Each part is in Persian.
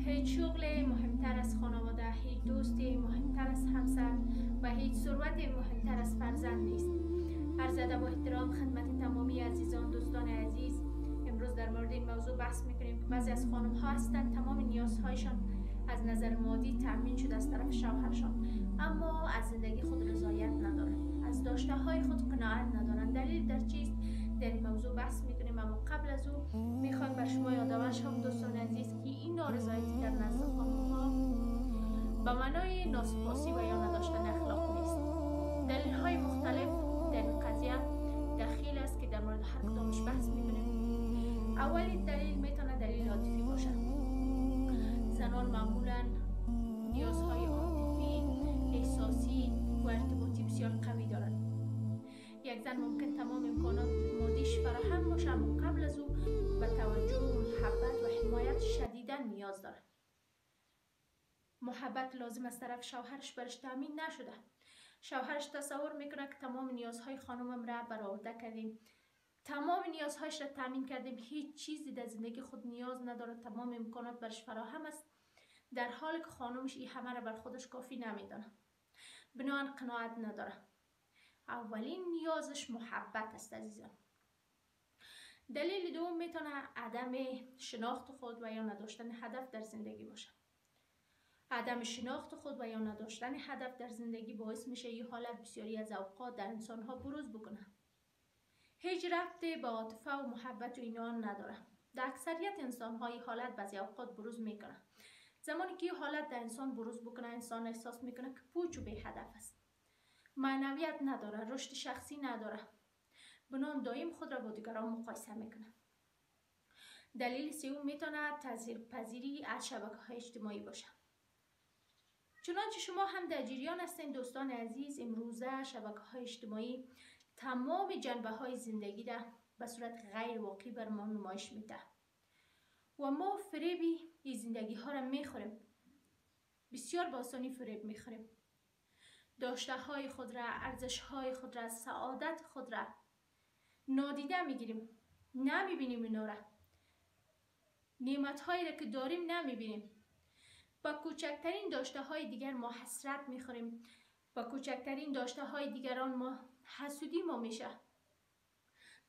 هیچ شغل مهمتر از خانواده، هیچ دوستی مهمتر از همسر و هیچ ثروت مهمتر از فرزند نیست. عرض ادب و احترام خدمت تمامی عزیزان، دوستان عزیز. امروز در مورد این موضوع بحث میکنیم که بعضی از خانم ها هستند تمام نیازهایشان از نظر مادی تامین شده از طرف شوهرشان، اما از زندگی خود رضایت ندارند، از داشته های خود قناعت ندارند. دلیل در چیست؟ در این موضوع بحث میکنیم، اما قبل از او میخوایم بر شما یادآور شوم دوستان عزیز که این نارضایتی در نزد خانم ها به معنای ناسپاسی و یا نداشتن اخلاق نیست. دلیل های مختلف در این قضیه دخیل است که در مورد هر کدامش بحث میکنیم. اولین دلیل میتونه دلیل عاطفی باشه. زنان معمولا نیازهای عاطفی، احساسی و ارتباطی بسیار قوی دارند. یک زن ممکن تمام امکانات مادیش فراهم باشه، اما قبل از او به توجه، محبت و حمایت شدیدا نیاز داره. محبت لازم از طرف شوهرش برش تامین نشده. شوهرش تصور میکنه که تمام نیازهای خانمم را برآورده کردیم، تمام نیازهایش را تامین کردیم، هیچ چیزی در زندگی خود نیاز نداره، تمام امکانات برش فراهم است، در حالی که خانمش این همه را بر خودش کافی نمیدانه، بنابراین قناعت نداره. اولین نیازش محبت است عزیزان. دلیل دوم میتونه عدم شناخت خود و یا نداشتن هدف در زندگی باشه. عدم شناخت خود و یا نداشتن هدف در زندگی باعث میشه این حالت بسیاری از اوقات در انسانها بروز بکنه. هیچ ربطی به عاطفه و محبت و اینا نداره. در اکثریت انسانها این حالت بعضی اوقات بروز میکنه. زمانی که این حالت در انسان بروز بکنه، انسان احساس میکنه که پوچ و بی هدف است، معنویت نداره، رشد شخصی نداره، بنابراین دائم خود را با دیگران مقایسه میکنه. دلیل سوم میتونه تاثیرپذیری از شبکه‌های اجتماعی باشه. چنانچه شما هم در جریان هستین دوستان عزیز، امروزه شبکه‌های اجتماعی تمام جنبه‌های زندگی را به صورت غیر واقعی بر ما نمایش میده و ما فریبی این زندگی ها را میخوریم، بسیار با آسانی فریب میخوریم. داشته های خود را، ارزش های خود را، سعادت خود را نادیده میگیریم، نمیبینیم اینا را، نعمت هایی را که داریم نمیبینیم. با کوچکترین داشته های دیگر ما حسرت میخوریم، با کوچکترین داشته های دیگران ما حسودی ما میشه،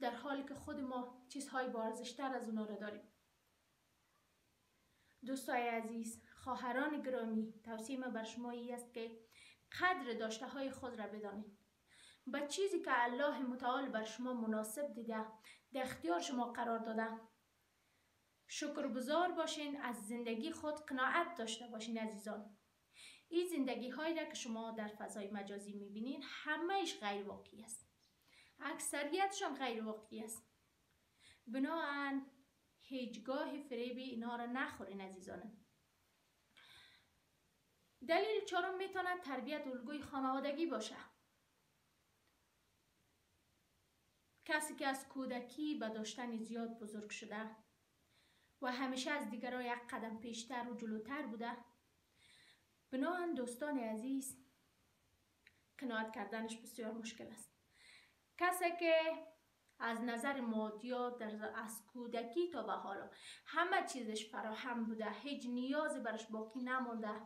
در حالی که خود ما چیزهای با ارزش‌تر از اونا را داریم. دوستای عزیز، خواهران گرامی، توصیه من بر شما این است که قدر داشته های خود را بدانید. به چیزی که الله متعال بر شما مناسب دیده، در اختیار شما قرار داده، شکرگزار باشین، از زندگی خود قناعت داشته باشین عزیزان. این زندگی هایی را که شما در فضای مجازی میبینین همه‌اش غیر واقعی است، اکثریتشان غیر واقعی است، بنابراین هیچگاه فریب اینا را نخورین عزیزانم. دلیل چهارم میتونه تربیت الگوی خانوادگی باشه. کسی که از کودکی به داشتن زیاد بزرگ شده و همیشه از دیگران یک قدم پیشتر و جلوتر بوده، بنابراین دوستان عزیز قناعت کردنش بسیار مشکل است. کسی که از نظر مادیات از کودکی تا به حالا همه چیزش فراهم بوده، هیچ نیازی برش باقی نمونده،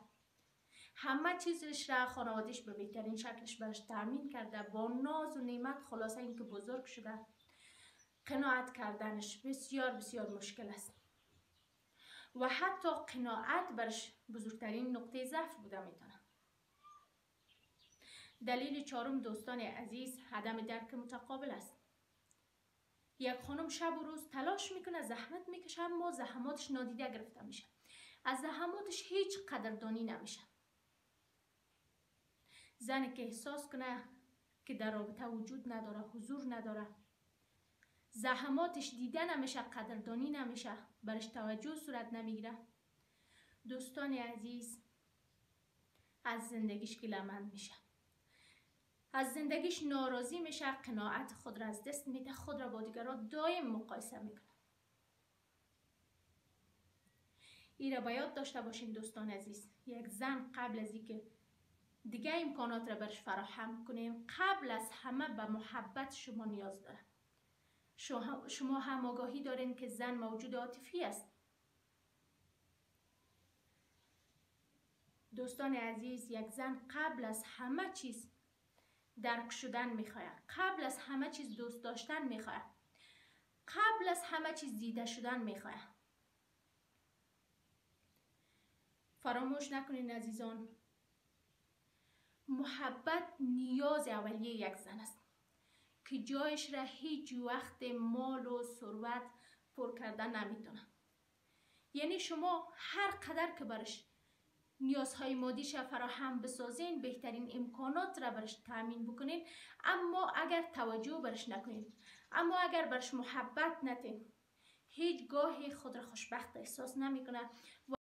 همه چیزش را خانوادهش به بهترین شکلش برش تامین کرده، با ناز و نعمت، خلاصه اینکه بزرگ شده، قناعت کردنش بسیار بسیار مشکل است و حتی قناعت برش بزرگترین نقطه ضعف بوده میتونه. دلیل چهارم دوستان عزیز عدم درک متقابل است. یک خانم شب و روز تلاش میکنه، زحمت میکشه، اما زحماتش نادیده گرفته میشه، از زحماتش هیچ قدردانی نمیشه. زنی که احساس کنه که در رابطه وجود نداره، حضور نداره، زحماتش دیده نمیشه، قدردانی نمیشه، برش توجه صورت نمیگیره، دوستان عزیز از زندگیش گله‌مند میشه، از زندگیش ناراضی میشه، قناعت خود را از دست میده، خود را با دیگران دائم مقایسه میکنه. این را باید داشته باشین دوستان عزیز، یک زن قبل از اینکه دیگه امکانات را برش فراهم کنیم، قبل از همه به محبت شما نیاز داره. شما هم آگاهی دارین که زن موجود عاطفی است. دوستان عزیز، یک زن قبل از همه چیز درک شدن میخواهد، قبل از همه چیز دوست داشتن میخواهد، قبل از همه چیز دیده شدن میخواهد. فراموش نکنین عزیزان، محبت نیاز اولیه یک زن است که جایش را هیچ وقت مال و ثروت پر کردن نمیتونه. یعنی شما هر قدر که برش نیازهای مادیش فراهم بسازین، بهترین امکانات را برش تامین بکنین، اما اگر توجه برش نکنین، اما اگر برش محبت نتین، هیچ گاهی خود را خوشبخت احساس نمیکنه.